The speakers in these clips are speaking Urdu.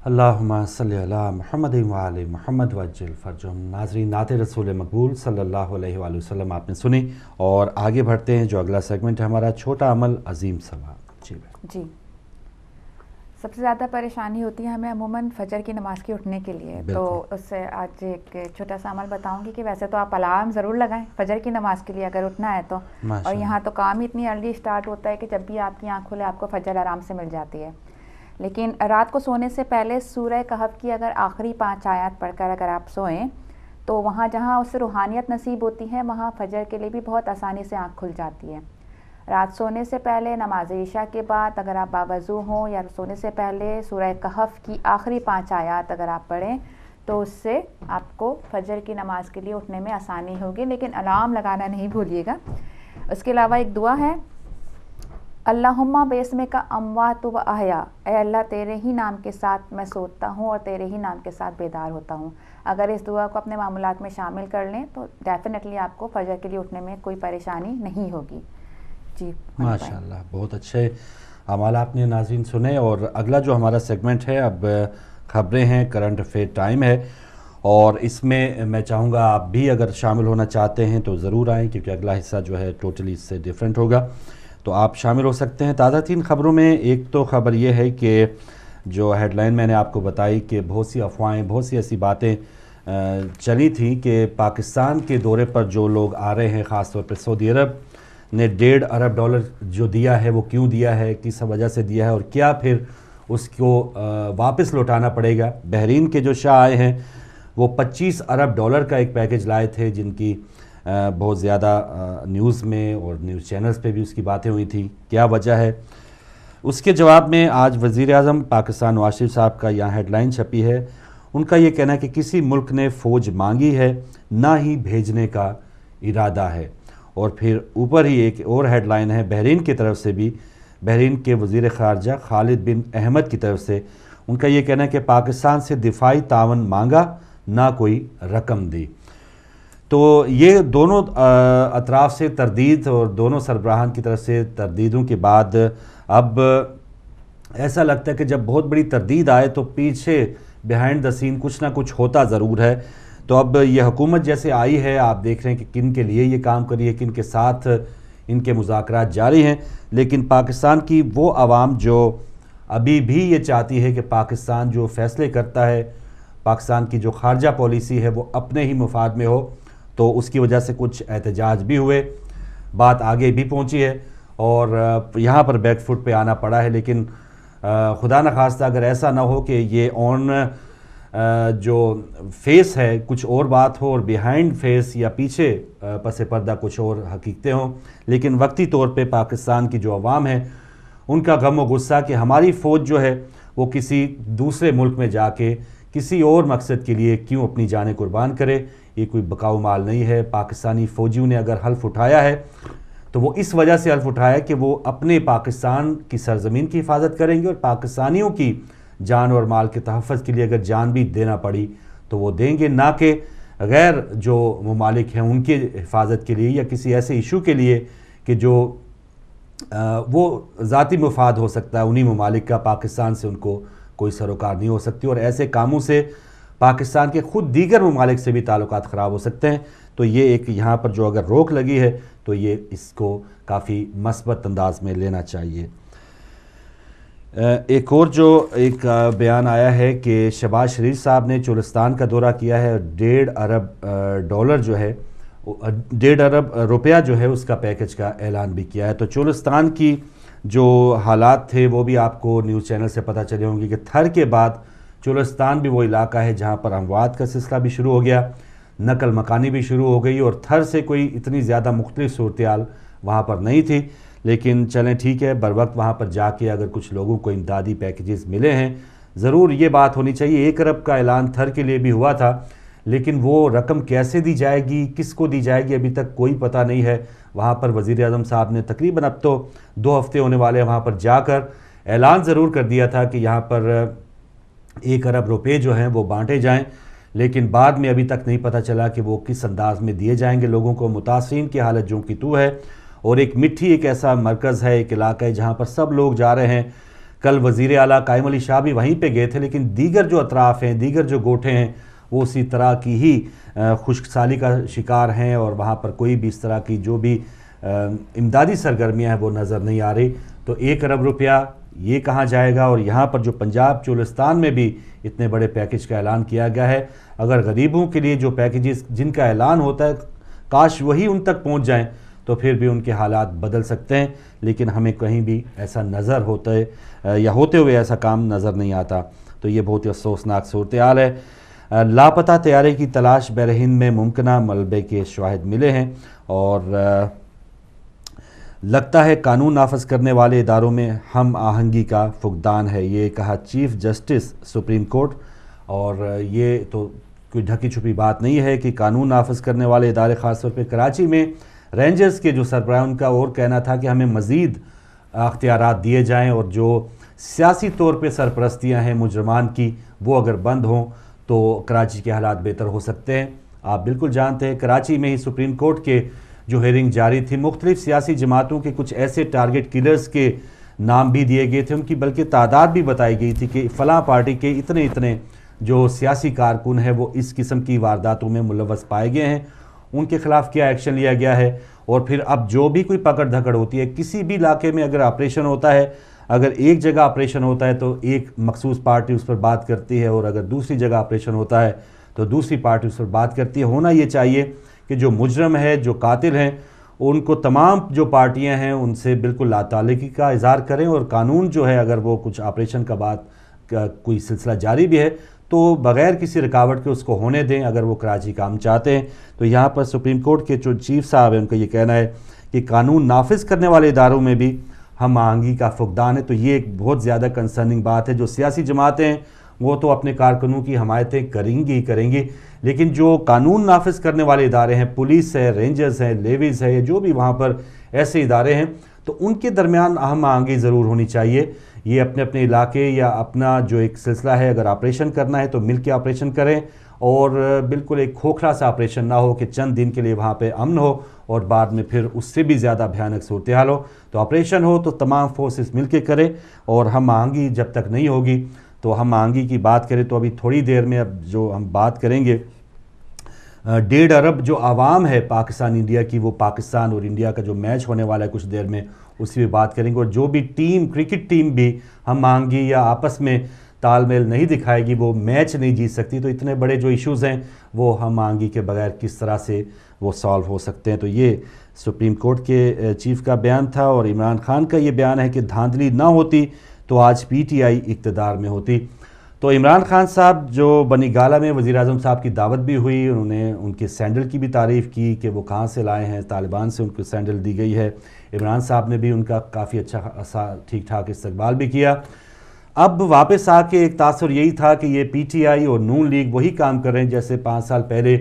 اللہم صلی علی محمد و آل محمد وعجل فرجہم۔ ناظرین، نعت رسول مقبول صلی اللہ علیہ وآلہ وسلم آپ نے سنی، اور آگے بڑھتے ہیں۔ جو اگلا سیگمنٹ ہے ہمارا، چھوٹا عمل عظیم ثواب۔ جی، سب سے زیادہ پریشانی ہوتی ہے ہمیں عموماً فجر کی نماز کے اٹھنے کے لیے، تو اس سے آج ایک چھوٹا سا عمل بتاؤں گی کہ ویسے تو آپ الارم ضرور لگائیں فجر کی نماز کے لیے اگر اٹھنا ہے تو، اور یہاں تو کام ہی اتنی ارلی اسٹارٹ ہوتا ہے کہ جب بھی آپ کی آنکھ کھلے آپ کو فجر آرام سے مل جاتی ہے۔ لیکن رات کو سونے سے پہلے سورہ کہف کی اگر آخری 5 آیات پڑھ کر اگر آپ سوئیں تو وہاں جہاں اس سے روحانیت نصیب ہوتی ہے وہاں فجر کے لیے بھی بہت آسانی سے آنکھ کھل جاتی ہے۔ رات سونے سے پہلے نماز عشاء کے بعد اگر آپ باوضو ہوں یا سونے سے پہلے سورہ کہف کی آخری 5 آیات اگر آپ پڑھیں تو اس سے آپ کو فجر کی نماز کے لیے اٹھنے میں آسانی ہوگی، لیکن الارم لگانا نہیں بھولیے گا۔ اس کے علاوہ ایک دعا ہے، اللہم باسمک اموات و احیا، اے اللہ تیرے ہی نام کے ساتھ میں سوتا ہوں اور تیرے ہی نام کے ساتھ بیدار ہوتا ہوں۔ اگر اس دعا کو اپنے معمولات میں شامل کر لیں تو ڈیفینیٹلی آپ کو فجر کے لیے اٹھنے میں کوئی پریشانی نہیں ہوگی۔ جی ماشاءاللہ، بہت اچھے اعمال آپ نے ناظرین سنے۔ اور اگلا جو ہمارا سیگمنٹ ہے، اب خبریں ہیں، کرنٹ افیئر ٹائم ہے، اور اس میں میں چاہوں گا آپ بھی اگر شامل ہونا چاہتے ہیں تو ضرور آئیں، کیونکہ اگلا حصہ جو ہے ٹوٹلی اس سے ڈیفرنٹ ہوگا، تو آپ شامل ہو سکتے ہیں۔ تازہ ترین خبروں میں ایک تو خبر یہ ہے کہ جو ہیڈ لائن میں نے آپ کو بتائی کہ بہت سی افواہیں، بہت سی ایسی باتیں چلی تھیں کہ پاکستان کے دورے پر جو لوگ آ رہے ہیں، خاص طور پہ سعودی عرب نے $1.5 ارب جو دیا ہے وہ کیوں دیا ہے، کس وجہ سے دیا ہے، اور کیا پھر اس کو واپس لوٹانا پڑے گا۔ بحرین کے جو شاہ آئے ہیں وہ $25 ارب کا ایک پیکج لائے تھے، جن کی بہت زیادہ نیوز میں اور نیوز چینلز پہ بھی اس کی باتیں ہوئی تھیں۔ کیا وجہ ہے، اس کے جواب میں آج وزیر اعظم پاکستان نواز شریف صاحب کا یہاں ہیڈ لائن چھپی ہے۔ ان کا یہ کہنا ہے کہ کسی ملک نے فوج مانگی ہے، نہ ہی بھیجنے کا ارادہ ہے۔ اور پھر اوپر ہی ایک اور ہیڈ لائن ہے بحرین کی طرف سے بھی، بحرین کے وزیر خارجہ خالد بن احمد کی طرف سے، ان کا یہ کہنا ہے کہ پاکستان سے دفاعی تعاون مانگا، نہ کوئی رقم دی۔ تو یہ دونوں اطراف سے تردید اور دونوں سربراہان کی طرف سے تردیدوں کے بعد اب ایسا لگتا ہے کہ جب بہت بڑی تردید آئے تو پیچھے بیہائنڈ دا سین کچھ نہ کچھ ہوتا ضرور ہے۔ تو اب یہ حکومت جیسے آئی ہے، آپ دیکھ رہے ہیں کہ کن کے لیے یہ کام کری ہے، کن کے ساتھ ان کے مذاکرات جاری ہیں، لیکن پاکستان کی وہ عوام جو ابھی بھی یہ چاہتی ہے کہ پاکستان جو فیصلے کرتا ہے، پاکستان کی جو خارجہ پالیسی ہے وہ اپنے ہی مفاد میں ہو، تو اس کی وجہ سے کچھ احتجاج بھی ہوئے، بات آگے بھی پہنچی ہے، اور یہاں پر بیک فٹ پہ آنا پڑا ہے۔ لیکن خدا نخواستہ اگر ایسا نہ ہو کہ یہ آن جو فیس ہے کچھ اور بات ہو اور بیہائنڈ فیس یا پیچھے پس پردہ کچھ اور حقیقتیں ہوں، لیکن وقتی طور پہ پاکستان کی جو عوام ہے ان کا غم و غصہ کہ ہماری فوج جو ہے وہ کسی دوسرے ملک میں جا کے کسی اور مقصد کے لیے کیوں اپنی جانیں قربان کرے، یہ کوئی بقاؤ مال نہیں ہے۔ پاکستانی فوجیوں نے اگر حلف اٹھایا ہے تو وہ اس وجہ سے حلف اٹھایا کہ وہ اپنے پاکستان کی سرزمین کی حفاظت کریں گے، اور پاکستانیوں کی جان اور مال کے تحفظ کے لیے اگر جان بھی دینا پڑی تو وہ دیں گے، نہ کہ غیر جو ممالک ہیں ان کی حفاظت کے لیے یا کسی ایسے ایشو کے لیے کہ جو وہ ذاتی مفاد ہو سکتا ہے انہی ممالک کا، پاکستان سے ان کو کوئی سروکار نہیں ہو سکتی، اور ایسے کاموں سے پاکستان کے خود دیگر ممالک سے بھی تعلقات خراب ہو سکتے ہیں۔ تو یہ ایک یہاں پر جو اگر روک لگی ہے تو یہ اس کو کافی مثبت انداز میں لینا چاہیے۔ ایک اور جو ایک بیان آیا ہے کہ شہباز شریف صاحب نے چولستان کا دورہ کیا ہے، $1.5 ارب جو ہے، $1.5 ارب جو ہے اس کا پیکج کا اعلان بھی کیا ہے۔ تو چولستان کی جو حالات تھے وہ بھی آپ کو نیوز چینل سے پتہ چلے ہوں گے کہ تھر کے بعد چولستان بھی وہ علاقہ ہے جہاں پر اموات کا سلسلہ بھی شروع ہو گیا، نقل مکانی بھی شروع ہو گئی، اور تھر سے کوئی اتنی زیادہ مختلف صورتحال وہاں پر نہیں تھی۔ لیکن چلیں ٹھیک ہے، بر وقت وہاں پر جا کے اگر کچھ لوگوں کو امدادی پیکیجز ملے ہیں، ضرور یہ بات ہونی چاہیے۔ 1 ارب کا اعلان تھر کے لیے بھی ہوا تھا، لیکن وہ رقم کیسے دی جائے گی، کس کو دی جائے گی، ابھی تک کوئی پتہ نہیں ہے۔ وہاں پر وزیر اعظم صاحب نے تقریباً اب تو 2 ہفتے ہونے والے وہاں پر جا کر اعلان ضرور کر دیا تھا کہ یہاں پر $1 ارب جو ہیں وہ بانٹے جائیں، لیکن بعد میں ابھی تک نہیں پتہ چلا کہ وہ کس انداز میں دیے جائیں گے لوگوں کو۔ متاثرین کی حالت جو کی تو ہے، اور ایک مٹھی ایک ایسا مرکز ہے، ایک علاقہ ہے جہاں پر سب لوگ جا رہے ہیں، کل وزیر اعلیٰ قائم علی شاہ بھی وہیں پہ گئے تھے، لیکن دیگر جو اطراف ہیں، دیگر جو گوٹھے ہیں، وہ اسی طرح کی ہی خشک سالی کا شکار ہیں، اور وہاں پر کوئی بھی اس طرح کی جو بھی امدادی سرگرمیاں ہیں وہ نظر نہیں آ رہی۔ تو 1 ارب روپیہ یہ کہاں جائے گا؟ اور یہاں پر جو پنجاب چولستان میں بھی اتنے بڑے پیکج کا اعلان کیا گیا ہے، اگر غریبوں کے لیے جو پیکیجز جن کا اعلان ہوتا ہے کاش وہی ان تک پہنچ جائیں تو پھر بھی ان کے حالات بدل سکتے ہیں، لیکن ہمیں کہیں بھی ایسا نظر ہوتا ہے یا ہوتے ہوئے ایسا کام نظر نہیں آتا۔ تو یہ بہت ہی افسوسناک صورتحال ہے۔ لاپتہ طیارے کی تلاش بحر ہند میں ممکنہ ملبے کے شواہد ملے ہیں، اور لگتا ہے قانون نافذ کرنے والے اداروں میں ہم آہنگی کا فقدان ہے، یہ کہا چیف جسٹس سپریم کورٹ۔ اور یہ تو کوئی ڈھکی چھپی بات نہیں ہے کہ قانون نافذ کرنے والے ادارے، خاص طور پہ کراچی میں رینجرز کے جو سربراہ ان کا اور کہنا تھا کہ ہمیں مزید اختیارات دیے جائیں، اور جو سیاسی طور پہ سرپرستیاں ہیں مجرمان کی وہ اگر بند ہوں تو کراچی کے حالات بہتر ہو سکتے ہیں۔ آپ بالکل جانتے ہیں کراچی میں ہی سپریم کورٹ کے جو ہیئرنگ جاری تھی، مختلف سیاسی جماعتوں کے کچھ ایسے ٹارگٹ کلرز کے نام بھی دیے گئے تھے، ان کی بلکہ تعداد بھی بتائی گئی تھی کہ فلاں پارٹی کے اتنے جو سیاسی کارکن ہیں وہ اس قسم کی وارداتوں میں ملوث پائے گئے ہیں، ان کے خلاف کیا ایکشن لیا گیا ہے۔ اور پھر اب جو بھی کوئی پکڑ دھکڑ ہوتی ہے کسی بھی علاقے میں، اگر آپریشن ہوتا ہے، اگر ایک جگہ آپریشن ہوتا ہے تو ایک مخصوص پارٹی اس پر بات کرتی ہے، اور اگر دوسری جگہ آپریشن ہوتا ہے تو دوسری پارٹی اس پر بات کرتی ہے۔ ہونا یہ چاہیے کہ جو مجرم ہے، جو قاتل ہیں، ان کو تمام جو پارٹیاں ہیں ان سے بالکل لا تعلقی کا اظہار کریں، اور قانون جو ہے اگر وہ کچھ آپریشن کا بات کوئی سلسلہ جاری بھی ہے تو بغیر کسی رکاوٹ کے اس کو ہونے دیں اگر وہ کراچی کام چاہتے ہیں۔ تو یہاں پر سپریم کورٹ کے جو چیف صاحب ہیں ان کا یہ کہنا ہے کہ قانون نافذ کرنے والے اداروں میں بھی ہم آہنگی کا فقدان ہے۔ تو یہ ایک بہت زیادہ کنسرننگ بات ہے۔ جو سیاسی جماعتیں ہیں وہ تو اپنے کارکنوں کی حمایتیں کریں گی، لیکن جو قانون نافذ کرنے والے ادارے ہیں، پولیس ہے، رینجرز ہیں، لیویز ہے، جو بھی وہاں پر ایسے ادارے ہیں، تو ان کے درمیان اہم آہنگی ضرور ہونی چاہیے۔ یہ اپنے علاقے یا اپنا جو ایک سلسلہ ہے، اگر آپریشن کرنا ہے تو مل کے آپریشن کریں، اور بالکل ایک کھوکھلا سا آپریشن نہ ہو کہ چند دن کے لیے وہاں پہ امن ہو اور بعد میں پھر اس سے بھی زیادہ بھیانک صورتحال ہو۔ تو آپریشن ہو تو تمام فورسز مل کے کریں، اور ہم آہنگی جب تک نہیں ہوگی تو ہم آہنگی کی بات کریں تو ابھی تھوڑی دیر میں اب جو ہم بات کریں گے 1.5 ارب جو عوام ہے پاکستان انڈیا کی، وہ پاکستان اور انڈیا کا جو میچ ہونے والا ہے کچھ دیر میں اسی پہ بات کریں گے، اور جو بھی کرکٹ ٹیم بھی ہم آہنگی یا آپس میں تال میل نہیں دکھائے گی وہ میچ نہیں جیت سکتی۔ تو اتنے بڑے جو ایشوز ہیں وہ ہم آہنگی کے بغیر کس طرح سے وہ سالو ہو سکتے ہیں۔ تو یہ سپریم کورٹ کے چیف کا بیان تھا، اور عمران خان کا یہ بیان ہے کہ دھاندلی نہ ہوتی تو آج پی ٹی آئی اقتدار میں ہوتی۔ تو عمران خان صاحب جو بنی گالہ میں وزیر اعظم صاحب کی دعوت بھی ہوئی، انہوں نے ان کے سینڈل کی بھی تعریف کی کہ وہ کہاں سے لائے ہیں، طالبان سے ان کو سینڈل دی گئی ہے۔ عمران صاحب نے بھی ان کا کافی اچھا ٹھیک ٹھاک استقبال بھی کیا۔ اب واپس آ کے ایک تاثر یہی تھا کہ یہ پی ٹی آئی اور نون لیگ وہی کام کر رہے ہیں جیسے 5 سال پہلے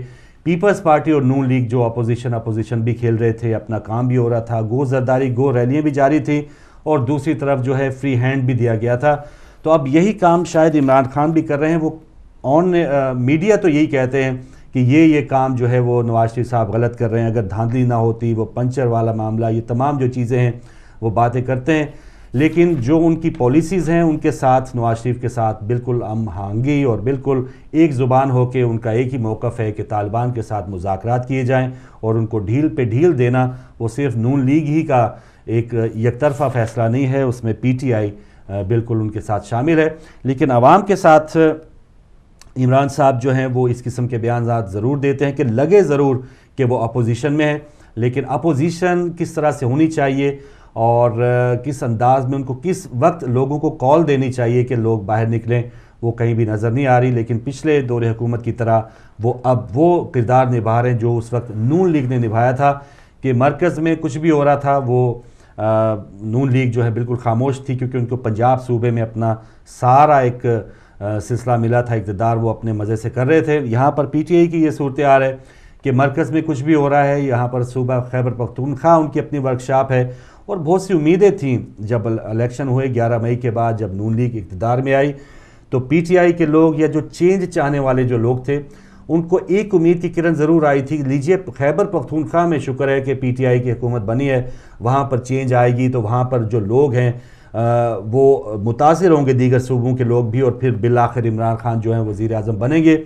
پیپلز پارٹی اور نون لیگ جو اپوزیشن بھی کھیل رہے تھے، اپنا کام بھی ہو رہا تھا، گو زرداری گو ریلیاں بھی جاری تھیں، اور دوسری طرف جو ہے فری ہینڈ بھی دیا گیا تھا۔ تو اب یہی کام شاید عمران خان بھی کر رہے ہیں۔ وہ میڈیا تو یہی کہتے ہیں کہ یہ کام جو ہے وہ نواز شریف صاحب غلط کر رہے ہیں، اگر دھاندلی نہ ہوتی، وہ پنچر والا معاملہ، یہ تمام جو چیزیں ہیں وہ باتیں کرتے ہیں، لیکن جو ان کی پالیسیز ہیں ان کے ساتھ نواز شریف کے ساتھ بالکل ہم آہنگی اور بالکل ایک زبان ہو کے ان کا ایک ہی موقف ہے کہ طالبان کے ساتھ مذاکرات کیے جائیں، اور ان کو ڈھیل پہ ڈھیل دینا وہ صرف نون لیگ ہی کا ایک یک طرفہ فیصلہ نہیں ہے، اس میں پی ٹی آئی بالکل ان کے ساتھ شامل ہے۔ لیکن عوام کے ساتھ عمران صاحب جو ہیں وہ اس قسم کے بیانات ضرور دیتے ہیں کہ لگے ضرور کہ وہ اپوزیشن میں ہے، لیکن اپوزیشن کس طرح سے ہونی چاہیے اور کس انداز میں ان کو کس وقت لوگوں کو کال دینی چاہیے کہ لوگ باہر نکلیں، وہ کہیں بھی نظر نہیں آ رہی۔ لیکن پچھلے دور حکومت کی طرح وہ اب وہ کردار نبھا رہے ہیں جو اس وقت نون لیگ نے نبھایا تھا، کہ مرکز میں کچھ بھی ہو رہا تھا وہ نون لیگ جو ہے بالکل خاموش تھی، کیونکہ ان کو پنجاب صوبے میں اپنا سارا ایک سلسلہ ملا تھا، اقتدار وہ اپنے مزے سے کر رہے تھے۔ یہاں پر پی ٹی آئی کی یہ صورتحال ہے کہ مرکز میں کچھ بھی ہو رہا ہے، یہاں پر صوبہ خیبر پختونخوا ان کی اپنی ورکشاپ ہے، اور بہت سی امیدیں تھیں جب الیکشن ہوئے 11 مئی کے بعد، جب نون لیگ اقتدار میں آئی تو پی ٹی آئی کے لوگ یا جو چینج چاہنے والے جو لوگ تھے ان کو ایک امید کی کرن ضرور آئی تھی، لیجئے خیبر پختونخوا میں شکر ہے کہ پی ٹی آئی کی حکومت بنی ہے، وہاں پر چینج آئے گی تو وہاں پر جو لوگ ہیں وہ متاثر ہوں گے دیگر صوبوں کے لوگ بھی، اور پھر بالآخر عمران خان جو ہیں وزیر اعظم بنیں گے۔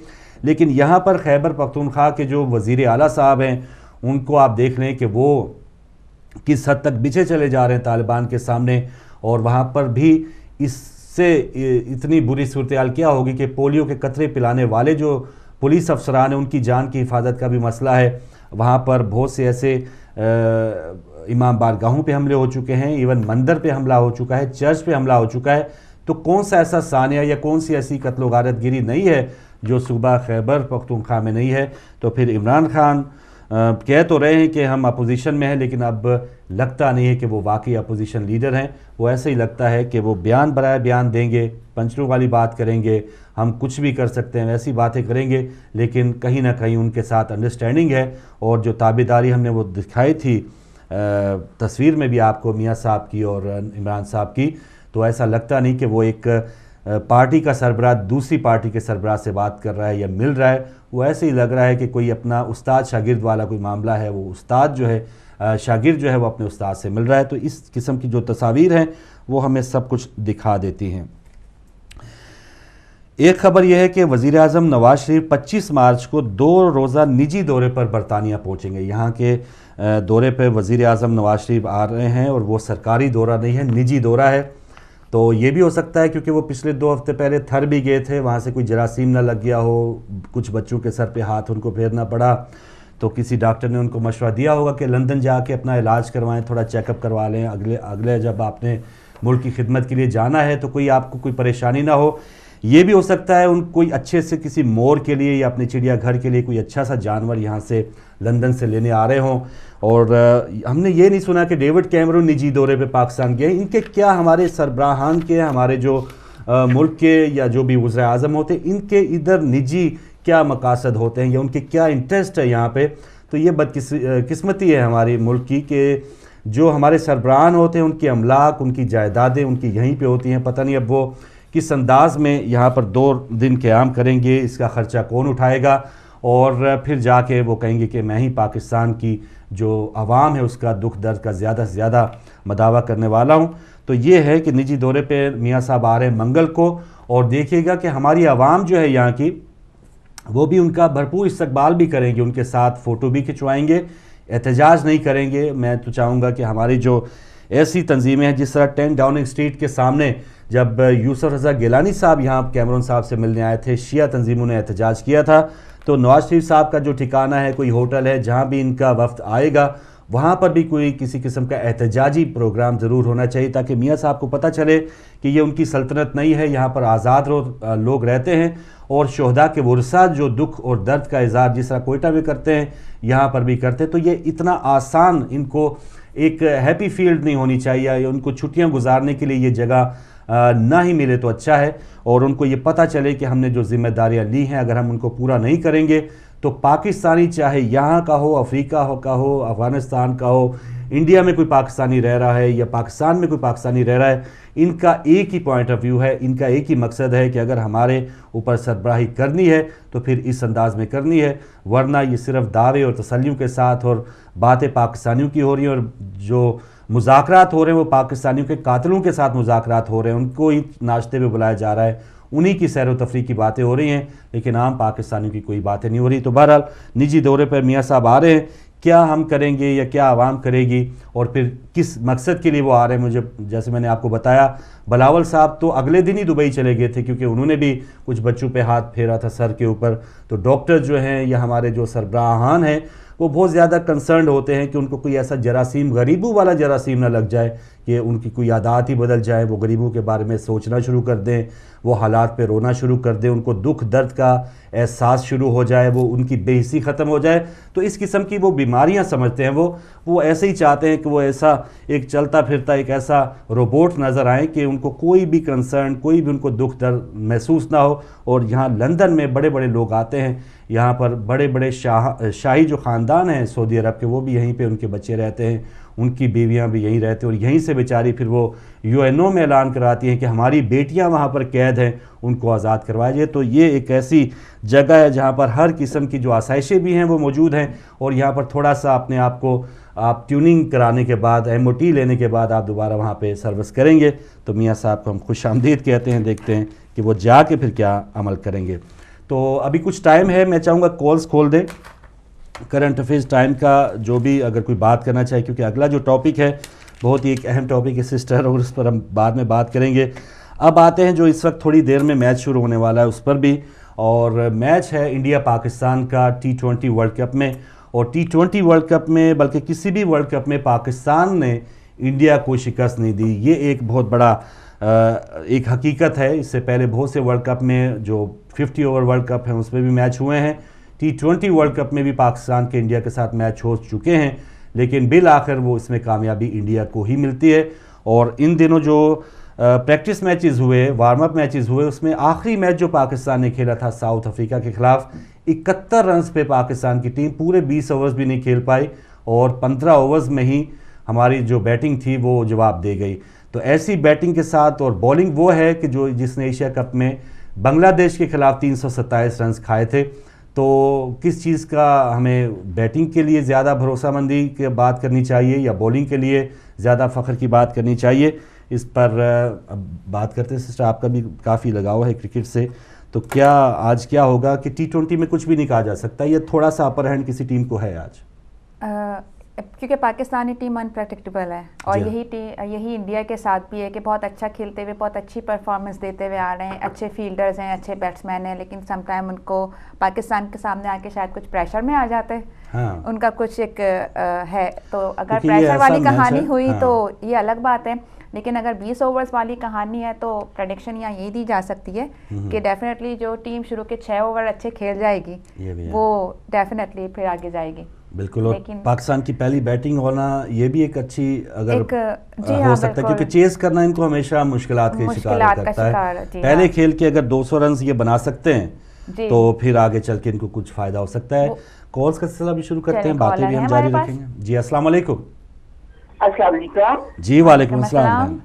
لیکن یہاں پر خیبر پختونخوا کے جو وزیر اعلیٰ صاحب ہیں ان کو آپ دیکھ لیں کہ وہ کس حد تک پیچھے چلے جا رہے ہیں طالبان کے سامنے، اور وہاں پر بھی اس سے اتنی بری صورتحال کیا ہوگی کہ پولیو کے قطرے پلانے والے جو پولیس افسران ہیں ان کی جان کی حفاظت کا بھی مسئلہ ہے۔ وہاں پر بہت سے ایسے امام بارگاہوں پہ حملے ہو چکے ہیں، ایون مندر پہ حملہ ہو چکا ہے، چرچ پہ حملہ ہو چکا ہے۔ تو کون سا ایسا ثانیہ یا کون سی ایسی قتل و غارت گیری نہیں ہے جو صوبہ خیبر پختونخوا میں نہیں ہے؟ تو پھر عمران خان کہہ تو رہے ہیں کہ ہم اپوزیشن میں ہیں، لیکن اب لگتا نہیں ہے کہ وہ واقعی اپوزیشن لیڈر ہیں۔ وہ ایسے ہی لگتا ہے کہ وہ بیان برائے بیان دیں گے، پنچروں والی بات کریں گے، ہم کچھ بھی کر سکتے ہیں ویسی باتیں کریں گے، لیکن کہیں نہ کہیں ان کے ساتھ انڈرسٹینڈنگ ہے۔ اور جو تابعداری ہم نے وہ دکھائی تھی تصویر میں بھی آپ کو میاں صاحب کی اور عمران صاحب کی، تو ایسا لگتا نہیں کہ وہ ایک پارٹی کا سربراہ دوسری پارٹی کے سربراہ سے بات کر رہا ہے یا مل رہا ہے۔ وہ ایسے ہی لگ رہا ہے کہ کوئی اپنا استاد شاگرد والا کوئی معاملہ ہے، وہ استاد جو ہے شاگرد جو ہے وہ اپنے استاد سے مل رہا ہے۔ تو اس قسم کی جو تصاویر ہیں وہ ہمیں سب کچھ دکھا دیتی ہیں۔ ایک خبر یہ ہے کہ وزیر اعظم نواز شریف 25 مارچ کو 2 روزہ نجی دورے پر برطانیہ پہنچیں گے۔ یہاں کے دورے پہ وزیر اعظم نواز شریف آ رہے ہیں، اور وہ سرکاری دورہ نہیں ہے، نجی دورہ ہے۔ تو یہ بھی ہو سکتا ہے کیونکہ وہ پچھلے 2 ہفتے پہلے تھر بھی گئے تھے، وہاں سے کوئی جراثیم نہ لگ گیا ہو، کچھ بچوں کے سر پہ ہاتھ ان کو پھیرنا پڑا، تو کسی ڈاکٹر نے ان کو مشورہ دیا ہوگا کہ لندن جا کے اپنا علاج کروائیں، تھوڑا چیک اپ کروا لیں، اگلے جب آپ نے ملک کی خدمت کے لیے جانا ہے تو کوئی آپ کو کوئی پریشانی نہ ہو۔ یہ بھی ہو سکتا ہے ان کوئی اچھے سے کسی مور کے لیے یا اپنے چڑیا گھر کے لیے کوئی اچھا سا جانور یہاں سے لندن سے لینے آ رہے ہوں۔ اور ہم نے یہ نہیں سنا کہ ڈیوڈ کیمرون نجی دورے پہ پاکستان گئے۔ ان کے کیا ہمارے سربراہان کے، ہمارے جو ملک کے یا جو بھی وزراء اعظم ہوتے ہیں، ان کے ادھر نجی کیا مقاصد ہوتے ہیں یا ان کے کیا انٹرسٹ ہے یہاں پہ؟ تو یہ بدقسمتی ہے ہماری ملک کی کہ جو ہمارے سربراہان ہوتے ہیں ان کے املاک، ان کی جائیدادیں ان کی یہیں پہ ہوتی ہیں۔ پتہ نہیں اب وہ کس انداز میں یہاں پر 2 دن قیام کریں گے، اس کا خرچہ کون اٹھائے گا، اور پھر جا کے وہ کہیں گے کہ میں ہی پاکستان کی جو عوام ہے اس کا دکھ درد کا زیادہ سے زیادہ مداوع کرنے والا ہوں۔ تو یہ ہے کہ نجی دورے پہ میاں صاحب آ رہے ہیں منگل کو، اور دیکھیے گا کہ ہماری عوام جو ہے یہاں کی وہ بھی ان کا بھرپور استقبال بھی کریں گے، ان کے ساتھ فوٹو بھی کھنچوائیں گے، احتجاج نہیں کریں گے۔ میں تو چاہوں گا کہ ہماری جو ایسی تنظیمیں ہیں، جس طرح 10 ڈاؤننگ اسٹریٹ کے سامنے جب یوسف رضا گیلانی صاحب یہاں کیمرون صاحب سے ملنے آئے تھے، شیعہ تنظیموں نے احتجاج کیا تھا، تو نواز شریف صاحب کا جو ٹھکانہ ہے، کوئی ہوٹل ہے جہاں بھی ان کا وفد آئے گا، وہاں پر بھی کوئی کسی قسم کا احتجاجی پروگرام ضرور ہونا چاہیے، تاکہ میاں صاحب کو پتہ چلے کہ یہ ان کی سلطنت نہیں ہے، یہاں پر آزاد لوگ رہتے ہیں، اور شہداء کے ورثہ جو دکھ اور درد کا اظہار جس طرح کوئٹہ میں کرتے ہیں یہاں پر بھی کرتے ہیں۔ تو یہ اتنا آسان ان کو ایک ہیپی فیلڈ نہیں ہونی چاہیے، یا ان کو چھٹیاں گزارنے کے لیے یہ جگہ نہ ہی ملے تو اچھا ہے، اور ان کو یہ پتہ چلے کہ ہم نے جو ذمہ داریاں لی ہیں اگر ہم ان کو پورا نہیں کریں گے تو پاکستانی چاہے یہاں کا ہو، افریقہ کا ہو، افغانستان کا ہو، انڈیا میں کوئی پاکستانی رہ رہا ہے یا پاکستان میں کوئی پاکستانی رہ رہا ہے، ان کا ایک ہی پوائنٹ آف ویو ہے، ان کا ایک ہی مقصد ہے کہ اگر ہمارے اوپر سربراہی کرنی ہے تو پھر اس انداز میں کرنی ہے، ورنہ یہ صرف دعوے اور تسلیوں کے ساتھ اور باتیں پاکستانیوں کی ہو رہی ہیں، اور جو مذاکرات ہو رہے ہیں وہ پاکستانیوں کے قاتلوں کے ساتھ مذاکرات ہو رہے ہیں، ان کو ہی ناشتے پہ بلایا جا رہا ہے، انہی کی سیر و تفریح کی باتیں ہو رہی ہیں، لیکن عام پاکستانیوں کی کوئی باتیں نہیں ہو رہی۔ تو بہرحال نجی دورے پر میاں صاحب آ رہے ہیں، کیا ہم کریں گے یا کیا عوام کرے گی، اور پھر کس مقصد کے لیے وہ آ رہے ہیں؟ مجھے جیسے میں نے آپ کو بتایا، بلاول صاحب تو اگلے دن ہی دبئی چلے گئے تھے، کیونکہ انہوں نے بھی کچھ بچوں پہ ہاتھ پھیرا تھا سر کے اوپر۔ تو ڈاکٹر جو ہیں یا ہمارے جو سربراہان ہیں وہ بہت زیادہ کنسرنڈ ہوتے ہیں کہ ان کو کوئی ایسا جراثیم، غریبوں والا جراثیم نہ لگ جائے کہ ان کی کوئی عادات ہی بدل جائے، وہ غریبوں کے بارے میں سوچنا شروع کر دیں، وہ حالات پہ رونا شروع کر دیں، ان کو دکھ درد کا احساس شروع ہو جائے، وہ ان کی بے حسی ختم ہو جائے۔ تو اس قسم کی وہ بیماریاں سمجھتے ہیں، وہ ایسے ہی چاہتے ہیں کہ وہ ایسا ایک چلتا پھرتا ایک ایسا روبوٹ نظر آئے کہ ان کو کوئی بھی کنسرن، کوئی بھی ان کو دکھ درد محسوس نہ ہو۔ اور یہاں لندن میں بڑے بڑے لوگ آتے ہیں، یہاں پر بڑے بڑے شاہی جو خاندان ہیں سعودی عرب کے وہ بھی یہیں پہ ان کے بچے رہتے ہیں, ان کی بیویاں بھی یہیں رہتے ہیں, اور یہیں سے بیچاری پھر وہ UN میں اعلان کراتی ہیں کہ ہماری بیٹیاں وہاں پر قید ہیں, ان کو آزاد کروایا جائے. تو یہ ایک ایسی جگہ ہے جہاں پر ہر قسم کی جو آسائشیں بھی ہیں وہ موجود ہیں, اور یہاں پر تھوڑا سا اپنے آپ کو آپ ٹیوننگ کرانے کے بعد, MOT لینے کے بعد آپ دوبارہ وہاں پہ سروس کریں گے. تو میاں صاحب کو ہم خوش آمدید کہتے ہیں, دیکھتے ہیں کہ وہ جا کے پھر کیا عمل کریں گے. تو ابھی کچھ ٹائم ہے, میں چاہوں گا کالز کھول دیں. کرنٹ افیئرز ٹائم کا جو بھی اگر کوئی بات کرنا چاہے, کیونکہ اگلا جو ٹاپک ہے بہت ہی ایک اہم ٹاپک ہے سسٹر, اور اس پر ہم بعد میں بات کریں گے. اب آتے ہیں جو اس وقت تھوڑی دیر میں میچ شروع ہونے والا ہے اس پر بھی, اور میچ ہے انڈیا پاکستان کا T20 ورلڈ کپ میں. اور T20 ورلڈ کپ میں, بلکہ کسی بھی ورلڈ کپ میں پاکستان نے انڈیا کو شکست نہیں دی. یہ ایک بہت بڑا ایک حقیقت ہے. اس سے پہلے بہت سے ورلڈ کپ میں جو 50 اوور ورلڈ کپ ہیں اس میں بھی میچ ہوئے ہیں. T20 ورلڈ کپ میں بھی پاکستان کے انڈیا کے ساتھ میچ ہو چکے ہیں, لیکن بالآخر وہ اس میں کامیابی انڈیا کو ہی ملتی ہے. اور ان دنوں جو پریکٹس میچز ہوئے, وارم اپ میچز ہوئے, اس میں آخری میچ جو پاکستان نے کھیلا تھا ساؤتھ افریقہ کے خلاف, 71 رنز پہ پاکستان کی ٹیم پورے 20 اوورز بھی نہیں کھیل پائی, اور 15 اوورز میں ہی ہماری جو بیٹنگ تھی وہ جواب دے گئی. تو ایسی بیٹنگ کے ساتھ, اور بولنگ وہ ہے کہ جس نے ایشیا کپ میں بنگلہ دیش کے خلاف 327 رنز کھائے تھے. تو کس چیز کا ہمیں بیٹنگ کے لیے زیادہ بھروسہ مندی کی بات کرنی چاہیے یا بولنگ کے لیے زیادہ فخر کی بات کرنی چاہیے, اس پر اب بات کرتے ہیں. سسٹر آپ کا بھی کافی لگاؤ ہے کرکٹ سے, تو کیا آج کیا ہوگا کہ T20 میں کچھ بھی نہیں کہا جا سکتا, یہ تھوڑا سا اپر ہینڈ کسی ٹیم کو ہے آج؟ کیونکہ پاکستانی ٹیم انپریڈکٹیبل ہے, اور یہی انڈیا کے ساتھ بھی ہے کہ بہت اچھا کھیلتے ہوئے بہت اچھی پرفارمنس دیتے ہوئے آ رہے ہیں, اچھے فیلڈرز ہیں, اچھے بیٹسمین ہیں, لیکن سم ٹائم ان کو پاکستان کے سامنے آ کے شاید کچھ پریشر میں آ جاتے ہیں, ان کا کچھ ایک ہے. تو اگر پریشر والی کہانی ہوئی تو یہ الگ بات ہے, لیکن اگر 20 اوورز والی کہانی ہے تو پریڈکشن یہاں یہ دی جا سکتی ہے کہ ڈیفینیٹلی جو ٹیم شروع کے 6 اوور اچھے کھیل جائے گی وہ ڈیفینیٹلی پھر آگے جائے گی. بالکل, اور پاکستان کی پہلی بیٹنگ ہونا یہ بھی ایک اچھی اگر ہو سکتا ہے, کیونکہ چیز کرنا ان کو ہمیشہ مشکلات کا شکار کرتا ہے. پہلے کھیل کے اگر 200 رنز یہ بنا سکتے ہیں تو پھر آگے چل کے ان کو کچھ فائدہ ہو سکتا ہے. کالز کا سلسلہ بھی شروع کرتے ہیں, باتیں بھی ہم جاری رکھیں گے. جی السلام علیکم. السلام علیکم. جی وعلیکم السلام.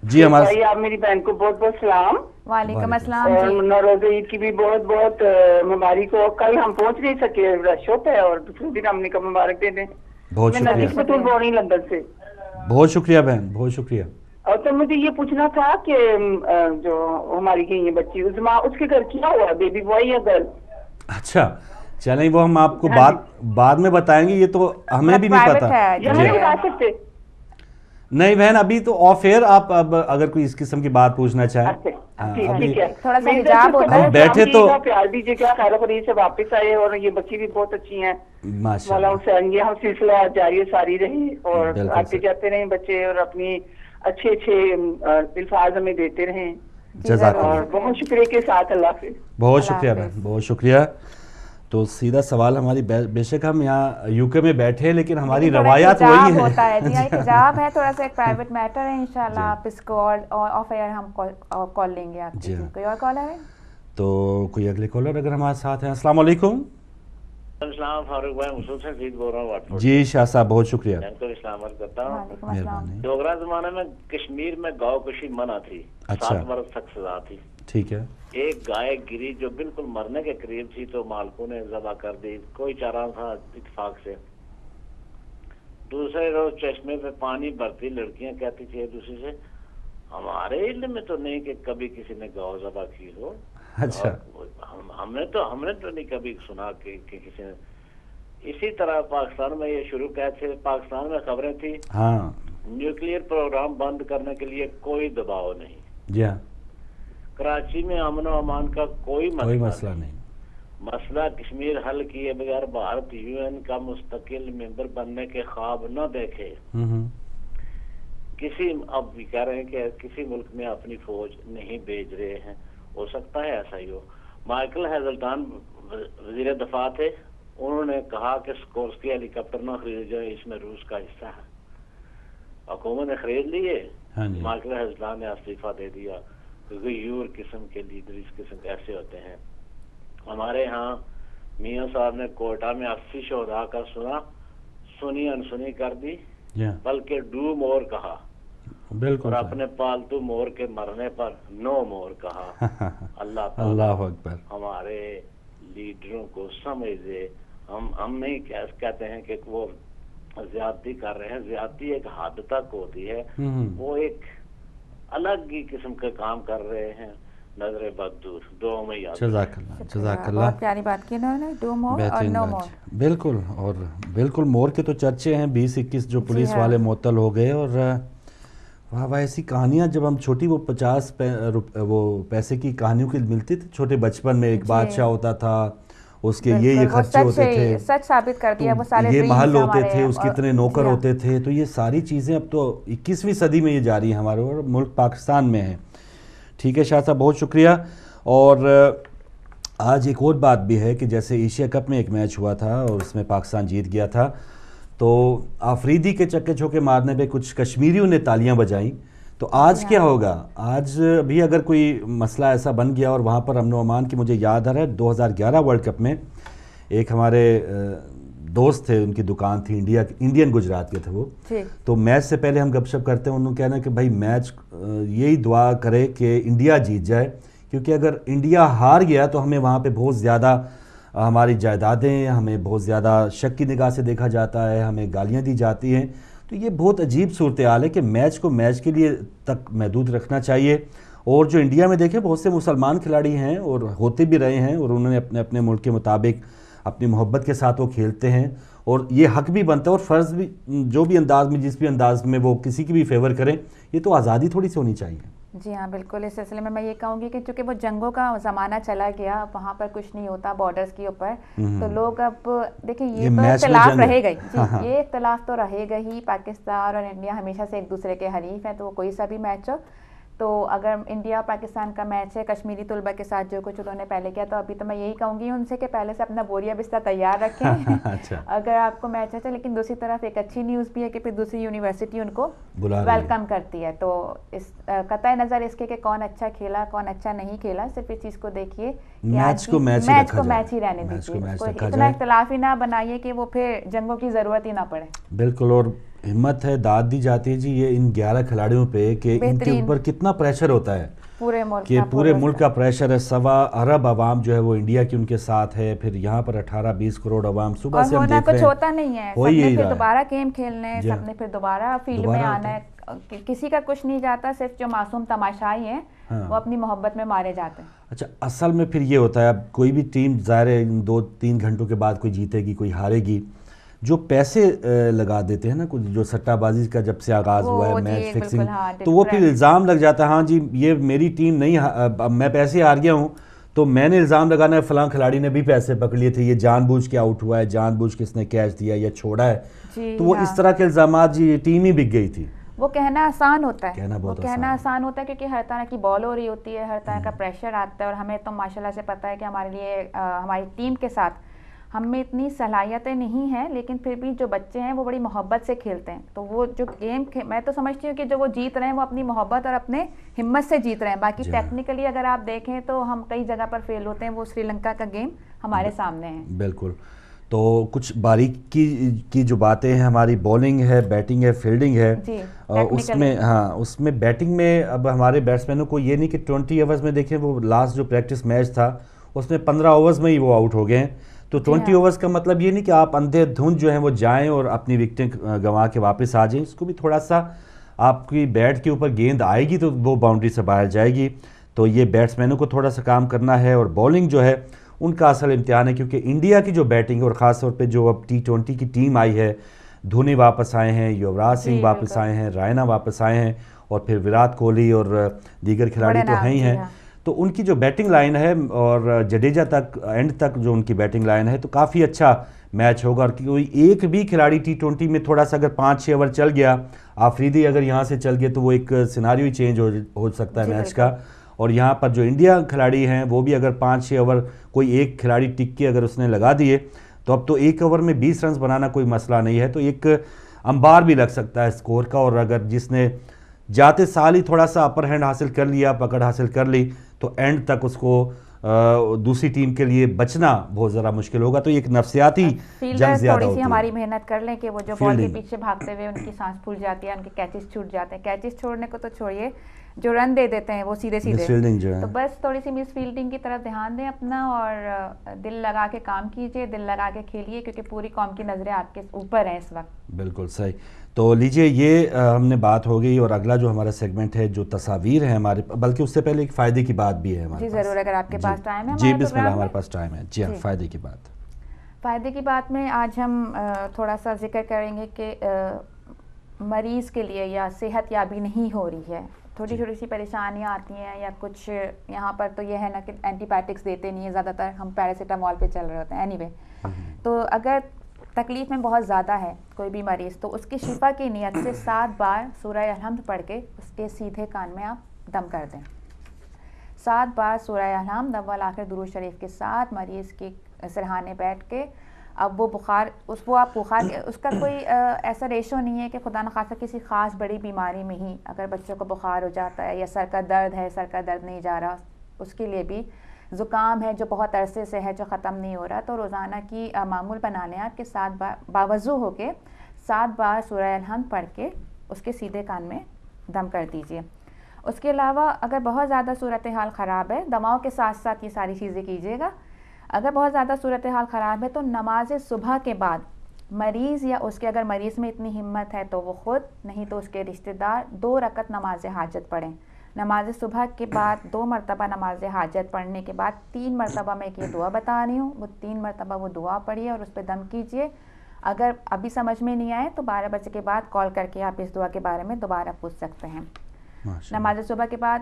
جی ہمارے آپ میری بہن کو بہت بہت سلام. وعلیکم السلام. نوروز عید کی بھی بہت بہت مبارک ہو. کل ہم پہنچ نہیں سکے, رش ہوتا ہے, اور دوسرے دن ہم نے کا مبارک دے دیں. بہت شکریہ. میں بطول بول رہی لندن سے. بہت شکریہ بہن, بہت شکریہ. اور تو مجھے یہ پوچھنا تھا کہ جو ہماری گئی ہے بچی اس کے گھر کیا ہوا, بیبی بوائے یا گرل؟ اچھا چلیں, وہ ہم آپ کو بعد میں بتائیں گے, یہ تو ہمیں بھی نہیں پتا. نہیں بہن, ابھی تو آف ایئر آپ اب اگر کوئی اس قسم کی بات پوچھنا چاہیں. تھوڑا سا حجاب ہوتا ہے, ہم بیٹھے تو پیار دیجیے گا. خیر خرید سے واپس آئے, اور یہ بچی بھی بہت اچھی ہیں ماشاءاللہ. ہم سلسلہ جاری ساری رہی, اور آتے جاتے رہیں بچے, اور اپنی اچھے اچھے الفاظ ہمیں دیتے رہیں. اور بہت شکریہ کے ساتھ اللہ حافظ. بہت شکریہ بہن, بہت شکریہ. تو سیدھا سوال ہماری, بے شک ہم یہاں UK میں بیٹھے ہیں لیکن ہماری روایات وہی ہیں. ہوتا ہے جی, ایک حجاب ہے, تھوڑا سا ایک پرائیویٹ میٹر ہے. انشاءاللہ آپ اس کو آف ایئر ہم کال لیں گے آپ کی. کوئی اور کالر ہے تو کوئی اگلے کالر اگر ہمارے ساتھ ہیں. السلام علیکم. السلام فاروق بھائی, مسلم سے فرید بول رہا ہوں واٹفورڈ. جی شاہ صاحب بہت شکریہ. میں کو اسلام عرض کرتا ہوں. مہربانی. ڈوگرا زمانے میں کشمیر میں گاؤں کشی منع تھی, 7 برس تک سزا تھی. ٹھیک ہے. ایک گائے گری جو بالکل مرنے کے قریب تھی, تو مالکوں نے ذبح کر دی, کوئی چارہ تھا اتفاق سے. دوسرے روز چشمے پہ پانی بھرتی لڑکیاں کہتی تھی ایک دوسرے سے, ہمارے علم میں تو نہیں کہ کبھی کسی نے گاؤں ذبح کی ہو. اچھا, ہم نے تو نہیں کبھی سنا کہ کسی نے. اسی طرح پاکستان میں یہ شروع کہتے تھے, پاکستان میں خبریں تھی نیوکلیئر پروگرام بند کرنے کے لیے کوئی دباؤ نہیں. جی ہاں. کراچی میں امن و امان کا کوئی مسئلہ نہیں. مسئلہ کشمیر حل کیے بغیر بھارت UN کا مستقل ممبر بننے کے خواب نہ دیکھے. اب بھی کہہ رہے ہیں کہ کسی ملک میں اپنی فوج نہیں بھیج رہے ہیں. ہو سکتا ہے ایسا ہی ہو. مائیکل ہیزلٹن وزیر دفاع تھے, انہوں نے کہا کہ سکورسکی ہیلی کاپٹر نہ خرید جائے, اس میں روس کا حصہ ہے. حکومت نے خرید لیے, مائیکل ہیزلٹن نے استعفیٰ دے دیا, کیونکہ یور قسم کے لیڈر اس قسم کے ایسے ہوتے ہیں. ہمارے ہاں میاں صاحب نے کوئٹہ میں 80 شہداء کا سنی انسنی کر دی، بلکہ ڈو مور کہا، بالکل، اور اپنے پالتو مور کے مرنے پر نو مور کہا۔ اللہ اکبر، ہمارے لیڈروں کو سمجھ دے، ہم نہیں کہتے ہیں کہ وہ زیادتی کر رہے ہیں، زیادتی ایک حد تک ہوتی ہے، وہ ایک الگ ہی قسم کے کام کر رہے ہیں، نظر بددور، دو میں یاد۔ جزاک اللہ، جزاک اللہ، بہت پیاری بات کی انہوں نے، ڈو مور اور نو مور۔ بالکل، اور بالکل مور کے تو چرچے ہیں، 20-21 جو پولیس والے معطل ہو گئے، اور واہ ایسی کہانیاں جب ہم چھوٹی وہ 50 وہ پیسے کی کہانیوں کی ملتی تھی چھوٹے بچپن میں، ایک بادشاہ ہوتا تھا، اس کے یہ خرچے ہوتے تھے، سچ ثابت کر دیا، وہ سارے یہ محل ہوتے تھے، اس کے اتنے نوکر ہوتے تھے، تو یہ ساری چیزیں اب تو 21ویں صدی میں یہ جاری ہیں ہمارے، اور ملک پاکستان میں ہے۔ ٹھیک ہے شاہ صاحب، بہت شکریہ۔ اور آج ایک اور بات بھی ہے کہ جیسے ایشیا کپ میں ایک میچ ہوا تھا اور اس میں پاکستان جیت گیا تھا، تو آفریدی کے چکے چھوکے مارنے پہ کچھ کشمیریوں نے تالیاں بجائیں، تو آج کیا ہوگا؟ آج بھی اگر کوئی مسئلہ ایسا بن گیا، اور وہاں پر امن و امان کی مجھے یاد آ رہا ہے 2011 ورلڈ کپ میں ایک ہمارے دوست تھے، ان کی دکان تھی انڈین گجرات کے تھے وہ، تو میچ سے پہلے ہم گپ شپ کرتے ہیں، انہوں نے کہنا کہ بھائی میچ یہی دعا کرے کہ انڈیا جیت جائے، کیونکہ اگر انڈیا ہار گیا تو ہمیں وہاں پہ بہت زیادہ ہماری جائیدادیں، ہمیں بہت زیادہ شک کی نگاہ سے دیکھا جاتا ہے، ہمیں گالیاں دی جاتی ہیں، تو یہ بہت عجیب صورتحال ہے کہ میچ کو میچ کے لیے تک محدود رکھنا چاہیے۔ اور جو انڈیا میں دیکھیں بہت سے مسلمان کھلاڑی ہیں اور ہوتے بھی رہے ہیں، اور انہوں نے اپنے اپنے ملک کے مطابق اپنی محبت کے ساتھ وہ کھیلتے ہیں، اور یہ حق بھی بنتا ہے اور فرض بھی، جو بھی انداز میں جس بھی انداز میں وہ کسی کی بھی فیور کریں، یہ تو آزادی تھوڑی سی ہونی چاہیے۔ جی ہاں بالکل، اس سلسلے میں یہ کہوں گی کہ چونکہ وہ جنگوں کا زمانہ چلا گیا، وہاں پر کچھ نہیں ہوتا بارڈرز کے اوپر، تو لوگ اب دیکھیں یہ تو اختلاف رہے گا جی، یہ اختلاف تو رہے گا ہی، پاکستان اور انڈیا ہمیشہ سے ایک دوسرے کے حریف ہیں، تو وہ کوئی سا بھی میچ ہو، تو اگر انڈیا پاکستان کا میچ ہے کشمیری طلبہ کے ساتھ جو کچھ انہوں نے پہلے کیا، تو ابھی تو میں یہی کہوں گی ان سے کہ پہلے سے اپنا بوریا بستر تیار رکھیں اگر آپ کو میچ ہے۔ لیکن دوسری طرف ایک اچھی نیوز بھی ہے کہ پھر دوسری یونیورسٹی ان کو ویلکم کرتی ہے، تو اس قطع نظر اس کے کہ کون اچھا کھیلا کون اچھا نہیں کھیلا، صرف اس چیز کو دیکھیے کہ میچ کو میچ ہی رہنے دیجیے، اتنا اختلاف ہی نہ بنائیے کہ وہ پھر جنگوں کی ضرورت ہی نہ پڑے۔ بالکل، اور ہمت ہے، داد دی جاتی ہے جی یہ ان 11 کھلاڑیوں پہ کہ ان کے اوپر کتنا پریشر ہوتا ہے، کہ پورے ملک کا پریشر ہے، 1.25 ارب عوام جو ہے وہ انڈیا کی ان کے ساتھ ہے، پھر یہاں پر 18-20 کروڑ عوام، صبح سے ہم دیکھ رہے ہیں کچھ ہوتا نہیں ہے، سب نے پھر دوبارہ گیم کھیلنے، سب نے پھر دوبارہ فیلڈ میں آنا ہے، کسی کا کچھ نہیں جاتا، صرف جو معصوم تماشائی ہیں وہ اپنی محبت میں مارے جاتے ہیں۔ اچھا، اصل میں پھر یہ ہوتا ہے، اب کوئی بھی ٹیم ظاہر ہے 2-3 گھنٹوں کے بعد کوئی جیتے گی کوئی ہارے گی، جو پیسے لگا دیتے ہیں نا، کچھ جو سٹہ بازی کا جب سے آغاز ہوا ہے میچ فکسنگ، تو وہ پھر الزام لگ جاتا ہے، ہاں جی یہ میری ٹیم نہیں، میں پیسے ہار گیا ہوں تو میں نے الزام لگانا ہے فلاں کھلاڑی نے بھی پیسے پکڑ لیے تھے، یہ جان بوجھ کے آؤٹ ہوا ہے، جان بوجھ کے اس نے کیچ دیا یا چھوڑا ہے، تو وہ اس طرح کے الزامات، جی ٹیم ہی بک گئی تھی۔ وہ کہنا آسان ہوتا ہے، وہ کہنا آسان ہوتا ہے کیونکہ ہر طرح کی بال ہو رہی ہوتی ہے، ہر طرح کا پریشر آتا ہے، اور ہمیں تو ماشاءاللہ سے پتہ ہے کہ ہمارے لیے ہماری ٹیم کے ساتھ ہم میں اتنی صلاحیتیں نہیں ہیں، لیکن پھر بھی جو بچے ہیں وہ بڑی محبت سے کھیلتے ہیں، تو وہ جو گیم میں تو سمجھتی ہوں کہ جو وہ جیت رہے ہیں وہ اپنی محبت اور اپنے ہمت سے جیت رہے ہیں، باقی ٹیکنیکلی اگر آپ دیکھیں تو ہم کئی جگہ پر فیل ہوتے ہیں، وہ سری لنکا کا گیم ہمارے سامنے ہے۔ بالکل، تو کچھ باریکی کی جو باتیں ہیں، ہماری بولنگ ہے، بیٹنگ ہے، فیلڈنگ ہے، اس میں اس میں بیٹنگ میں اب ہمارے بیٹسمینوں کو یہ نہیں کہ 20 اوورز میں دیکھیں، وہ لاسٹ جو پریکٹس میچ تھا اس میں 15 اوورز میں ہی وہ آؤٹ ہو گئے ہیں، تو 20 اوورز کا مطلب یہ نہیں کہ آپ اندھے دھند جو ہیں وہ جائیں اور اپنی وکٹیں گنوا کے واپس آ جائیں، اس کو بھی تھوڑا سا آپ کی بیٹ کے اوپر گیند آئے گی تو وہ باؤنڈری سے باہر جائے گی، تو یہ بیٹسمینوں کو تھوڑا سا کام کرنا ہے، اور بولنگ جو ہے ان کا اصل امتحان ہے، کیونکہ انڈیا کی جو بیٹنگ اور خاص طور پہ جو اب T20 کی ٹیم آئی ہے، دھونی واپس آئے ہیں، یوراج سنگھ واپس آئے ہیں، رائنا واپس آئے ہیں، اور پھر وراٹ کوہلی اور دیگر کھلاڑی تو ہیں ہی ہیں، تو ان کی جو بیٹنگ لائن ہے اور جڈیجا تک اینڈ تک جو ان کی بیٹنگ لائن ہے تو کافی اچھا میچ ہوگا، اور کوئی ایک بھی کھلاڑی T20 میں تھوڑا سا اگر 5-6 اوور چل گیا، آفریدی اگر یہاں سے چل گئے تو وہ ایک سیناریو ہی چینج ہو سکتا ہے میچ کا، اور یہاں پر جو انڈیا کھلاڑی ہیں وہ بھی اگر 5-6 اوور کوئی ایک کھلاڑی ٹک کے اگر اس نے لگا دیے تو اب تو ایک اوور میں 20 رنز بنانا کوئی مسئلہ نہیں ہے، تو ایک انبار بھی لگ سکتا ہے اسکور کا، اور اگر جس نے جاتے سال ہی تھوڑا سا اپر ہینڈ حاصل کر لیا، پکڑ حاصل کر لی، تو اینڈ تک اس کو دوسری ٹیم کے لیے بچنا بہت ذرا مشکل ہوگا. تو ایک نفسیاتی جنگ زیادہ تھوڑی ہوتی سی ہے. ہماری محنت کر لیں کہ وہ جو بال کے پیچھے بھاگتے ہوئے ان کی سانس پھول جاتی ہے, ان کے کیچز چھوٹ جاتے ہیں. کیچز چھوڑنے کو تو چھوڑیے, جو رن دے دیتے ہیں وہ سیدھے تو بس تھوڑی سی مس فیلڈنگ کی طرف دھیان دیں اپنا, اور دل لگا کے کام کیجئے, دل لگا کے کھیلیے, کیونکہ پوری قوم کی نظریں آپ کے اوپر ہیں اس وقت. بالکل صحیح. تو لیجئے یہ ہم نے بات ہو گئی, اور اگلا جو ہمارا سیگمنٹ ہے جو تصاویر ہیں ہمارے, بلکہ اس سے پہلے ایک فائدے کی بات بھی ہے ہمارے جی پاس. ضرور, اگر آپ کے پاس ٹائم ہے. جی بسم اللہ, ہمارے پاس ٹائم ہے. جی ہاں, فائدے کی بات. فائدے کی بات میں آج ہم تھوڑا سا ذکر کریں گے کہ مریض کے لیے یا صحت یابی نہیں ہو رہی ہے, تھوڑی چھوٹی سی پریشانیاں آتی ہیں یا کچھ, یہاں پر تو یہ ہے نا کہ اینٹی بایوٹکس دیتے نہیں ہیں, زیادہ تر ہم پیراسیٹامول پہ چل رہے ہوتے ہیں. اینی وے, تو اگر تکلیف میں بہت زیادہ ہے کوئی بھی مریض, تو اس کی شفا کی نیت سے 7 بار سورہ الحمد پڑھ کے اس کے سیدھے کان میں آپ دم کر دیں. 7 بار سورہ الحمد اول آخر درود شریف کے ساتھ مریض کے سرہانے بیٹھ کے, اب وہ بخار, اس کا کوئی ایسا ریشو نہیں ہے کہ خدا نخواستہ کسی خاص بڑی بیماری میں ہی اگر بچوں کو بخار ہو جاتا ہے, یا سر کا درد ہے, سر کا درد نہیں جا رہا, اس کے لیے بھی زکام ہے جو بہت عرصے سے ہے جو ختم نہیں ہو رہا, تو روزانہ کی معمول بنا لیں آپ کہ 7 بار باوضو ہو کے 7 بار سورہ الحمد پڑھ کے اس کے سیدھے کان میں دم کر دیجئے. اس کے علاوہ اگر بہت زیادہ صورتحال خراب ہے, دواؤں کے ساتھ ساتھ یہ ساری چیزیں کیجیے گا. اگر بہت زیادہ صورتحال خراب ہے تو نماز صبح کے بعد مریض یا اس کے, اگر مریض میں اتنی ہمت ہے تو وہ خود, نہیں تو اس کے رشتہ دار 2 رکعت نماز حاجت پڑھیں. نماز صبح کے بعد 2 مرتبہ نماز حاجت پڑھنے کے بعد 3 مرتبہ میں ایک یہ دعا بتا رہی ہوں, وہ 3 مرتبہ وہ دعا پڑھیے اور اس پہ دم کیجئے. اگر ابھی سمجھ میں نہیں آئے تو 12 بجے کے بعد کال کر کے آپ اس دعا کے بارے میں دوبارہ پوچھ سکتے ہیں. نماز صبح کے بعد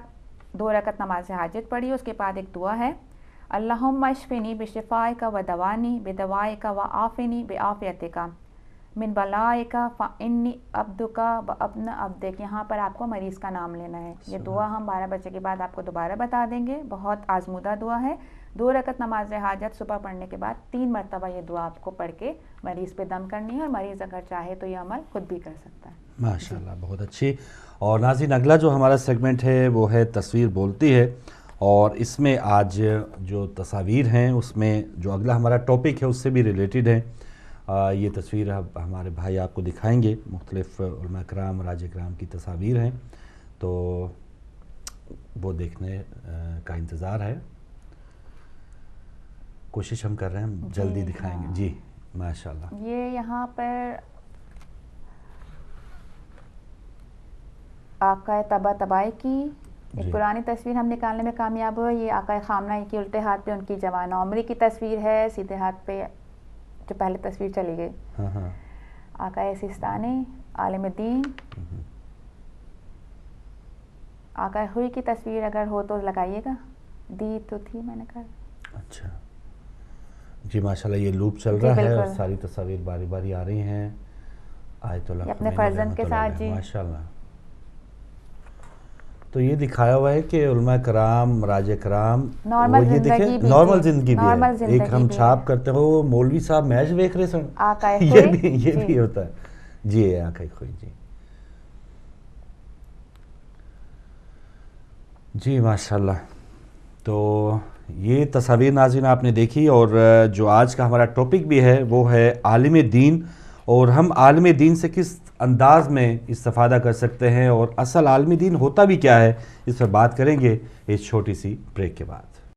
2 رکعت نماز حاجت پڑھیے, اس کے بعد ایک دعا ہے, اللہم اشفنی بشفائک و دوانی بدوائک و عافنی بعافیتک من بلائک فانی عبدک و ابن عبدک. یہاں پر آپ کو مریض کا نام لینا ہے. یہ دعا ہم 12 بجے کے بعد آپ کو دوبارہ بتا دیں گے, بہت آزمودہ دعا ہے. 2 رکعت نماز حاجت صبح پڑھنے کے بعد 3 مرتبہ یہ دعا آپ کو پڑھ کے مریض پہ دم کرنی ہے, اور مریض اگر چاہے تو یہ عمل خود بھی کر سکتا ہے. ماشاءاللہ, بہت اچھی. اور ناظرین, اگلا جو ہمارا سیگمنٹ ہے وہ ہے تصویر بولتی ہے, اور اس میں آج جو تصاویر ہیں اس میں جو اگلا ہمارا ٹاپک ہے اس سے بھی ریلیٹڈ ہے. یہ تصویر ہمارے بھائی آپ کو دکھائیں گے, مختلف علماء کرام, راج کرام کی تصاویر ہیں, تو وہ دیکھنے کا انتظار ہے. کوشش ہم کر رہے ہیں, جلدی دکھائیں گے. جی ماشاءاللہ. یہ یہاں پر آقا تبا تبائی کی ایک پرانی تصویر ہم نکالنے میں کامیاب ہوئے. یہ آقا خامنہ کی الٹے ہاتھ پہ ان کی جوان عمری کی تصویر ہے, سیدھے ہاتھ پہ جو پہلے تصویر چلی گئی آقا سیستانی عالم دین. آقا ہوئی کی تصویر اگر ہو تو لگائیے گا, دی تو تھی میں نے کہا. اچھا جی, ماشاءاللہ یہ لوپ چل رہا ہے اور ساری تصاویر باری باری آ رہی ہیں. آیت اللہ اپنے فرزند کے ساتھ. جی ماشاءاللہ. تو یہ دکھایا ہوا ہے کہ علماء کرام, راج کرام, وہ یہ دیکھیں نارمل زندگی بھی ہے. ایک ہم چھاپ کرتے ہیں, وہ مولوی صاحب میچ دیکھ رہے سن, یہ بھی ہوتا ہے. جی آقا خوئی. جی جی ماشاءاللہ. تو یہ تصاویر ناظرین آپ نے دیکھی, اور جو آج کا ہمارا ٹاپک بھی ہے وہ ہے عالم دین, اور ہم عالم دین سے کس انداز میں استفادہ کر سکتے ہیں, اور اصل عالم دین ہوتا بھی کیا ہے, اس پر بات کریں گے اس چھوٹی سی بریک کے بعد.